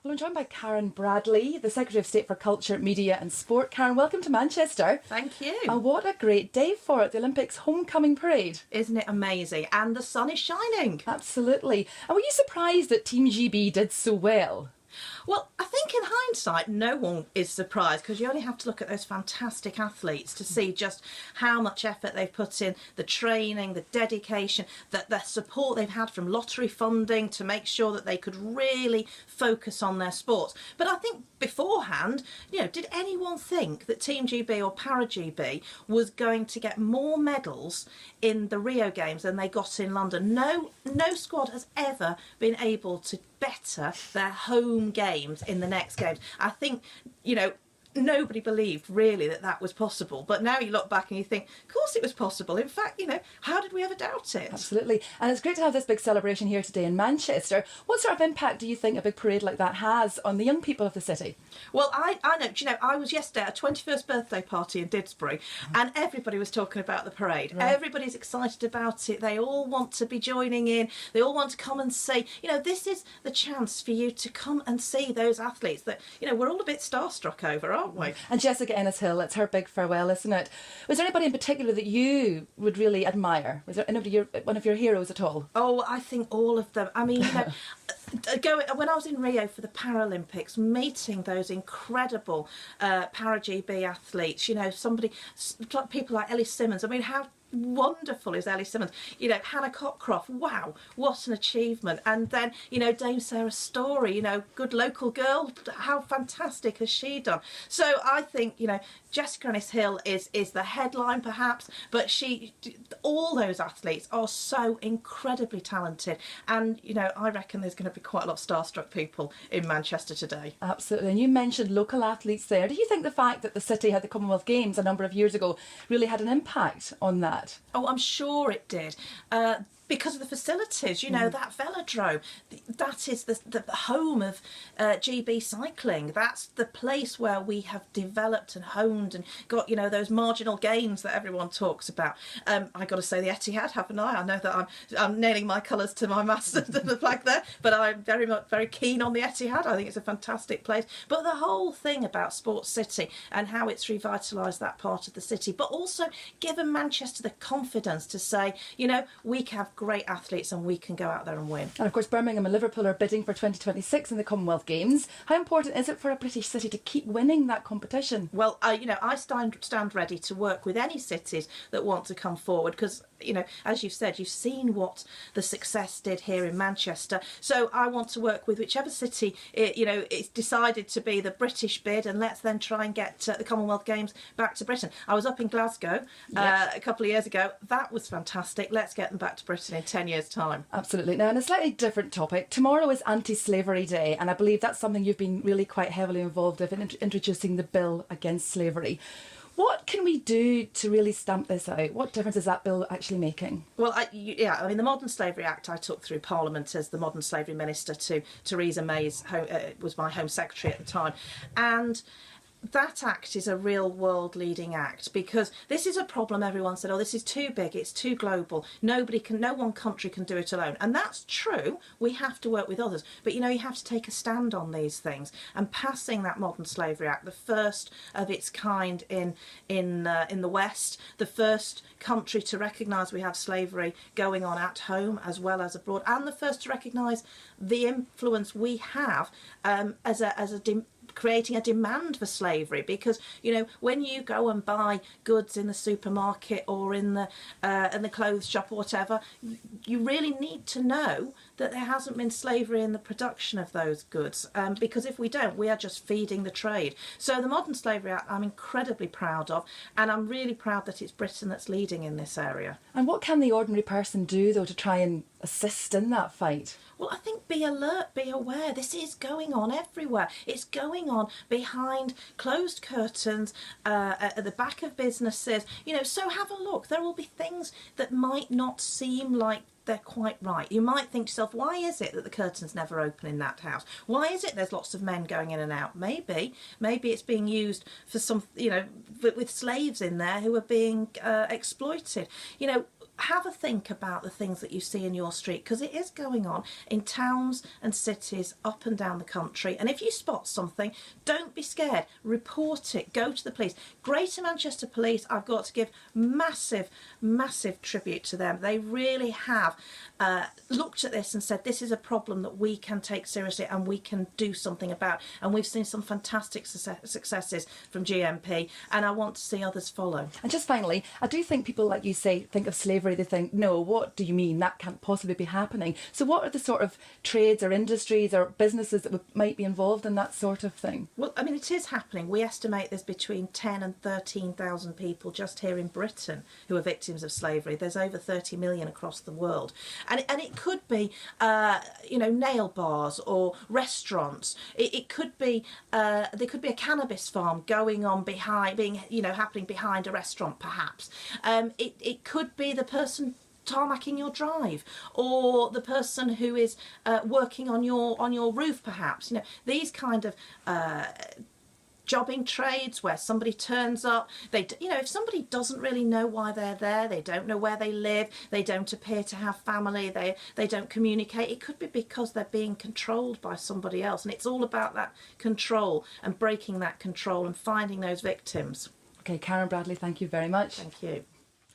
Well, I'm joined by Karen Bradley, the Secretary of State for Culture, Media and Sport. Karen, welcome to Manchester. Thank you. And what a great day for it, the Olympics homecoming parade. Isn't it amazing? And the sun is shining. Absolutely. And were you surprised that Team GB did so well? Well, I think in hindsight, no one is surprised because you only have to look at those fantastic athletes to see just how much effort they've put in, the training, the dedication, the support they've had from lottery funding to make sure that they could really focus on their sports. But I think beforehand, did anyone think that Team GB or Para GB was going to get more medals in the Rio Games than they got in London? No squad has ever been able to better their home games in the next games. I think, nobody believed really that was possible. But now you look back and you think, of course it was possible. In fact, how did we ever doubt it? Absolutely. And it's great to have this big celebration here today in Manchester. What sort of impact do you think a big parade like that has on the young people of the city? Well, I know, I was yesterday at a 21st birthday party in Didsbury and everybody was talking about the parade. Right. Everybody's excited about it. They all want to be joining in. They all want to come and see. This is the chance for you to come and see those athletes that, we're all a bit starstruck over, aren't we? And Jessica Ennis-Hill, it's her big farewell, isn't it? Was there anybody in particular that you would really admire? Was there anybody, one of your heroes at all? Oh, I think all of them. I mean, when I was in Rio for the Paralympics, meeting those incredible Para GB athletes, people like Ellie Simmons. I mean, how wonderful is Ellie Simmons? Hannah Cockcroft, wow, what an achievement. And then, Dame Sarah Story, good local girl, how fantastic has she done? So I think, Jessica Ennis-Hill is the headline perhaps, but all those athletes are so incredibly talented. And, I reckon there's going to be quite a lot of starstruck people in Manchester today. Absolutely. And you mentioned local athletes there. Do you think the fact that the city had the Commonwealth Games a number of years ago really had an impact on that? Oh, I'm sure it did. Because of the facilities, that velodrome, that is the home of GB cycling. That's the place where we have developed and honed and got, those marginal gains that everyone talks about. I got to say the Etihad, haven't I? I know that I'm nailing my colours to my mast and the flag there, but I'm very keen on the Etihad. I think it's a fantastic place. But the whole thing about Sports City and how it's revitalised that part of the city, but also given Manchester the confidence to say, we can have great athletes and we can go out there and win. And of course Birmingham and Liverpool are bidding for 2026 in the Commonwealth Games. How important is it for a British city to keep winning that competition? Well, I stand ready to work with any cities that want to come forward because, as you've said, you've seen what the success did here in Manchester. So I want to work with whichever city, it's decided to be the British bid, and let's then try and get the Commonwealth Games back to Britain. I was up in Glasgow a couple of years ago. That was fantastic. Let's get them back to Britain in 10 years' time. Absolutely. Now, on a slightly different topic, tomorrow is Anti-Slavery Day, and I believe that's something you've been really quite heavily involved in introducing the bill against slavery. What can we do to really stamp this out? What difference is that bill actually making? Well, the Modern Slavery Act I took through Parliament as the Modern Slavery Minister to Theresa May's was my Home Secretary at the time, and that act is a real world leading act because this is a problem. Everyone said, oh, this is too big, it's too global, no one country can do it alone. And that's true, we have to work with others, but you have to take a stand on these things. And passing that Modern Slavery Act, the first of its kind in the West, the first country to recognise we have slavery going on at home as well as abroad, and the first to recognise the influence we have creating a demand for slavery, because when you go and buy goods in the supermarket or in the clothes shop or whatever, you really need to know that there hasn't been slavery in the production of those goods, because if we don't, we are just feeding the trade. So the Modern Slavery Act I'm incredibly proud of, and I'm really proud that it's Britain that's leading in this area. And what can the ordinary person do though to try and assist in that fight? Well, I think be alert, be aware. This is going on everywhere. It's going on behind closed curtains, at the back of businesses. So have a look. There will be things that might not seem like they're quite right. You might think to yourself, why is it that the curtains never open in that house? Why is it there's lots of men going in and out? Maybe it's being used for some, with slaves in there who are being exploited. have a think about the things that you see in your street, because it is going on in towns and cities up and down the country. And if you spot something, don't be scared, report it, go to the police. Greater Manchester Police, I've got to give massive tribute to them. They really have looked at this and said, this is a problem that we can take seriously and we can do something about. And we've seen some fantastic successes from GMP, and I want to see others follow. And just finally, I do think people, like you say, think of slavery, they think, no, what do you mean? That can't possibly be happening. So what are the sort of trades or industries or businesses that might be involved in that sort of thing? Well, I mean, it is happening. We estimate there's between 10 and 13,000 people just here in Britain who are victims of slavery. There's over 30 million across the world. And it could be, nail bars or restaurants. It could be, there could be a cannabis farm going on happening behind a restaurant, perhaps. It could be the person tarmacking your drive, or the person who is working on your roof, perhaps. These kind of jobbing trades where somebody turns up, if somebody doesn't really know why they're there, they don't know where they live, they don't appear to have family, they don't communicate, it could be because they're being controlled by somebody else. And it's all about that control and breaking that control and finding those victims. Okay, Karen Bradley, thank you very much. Thank you.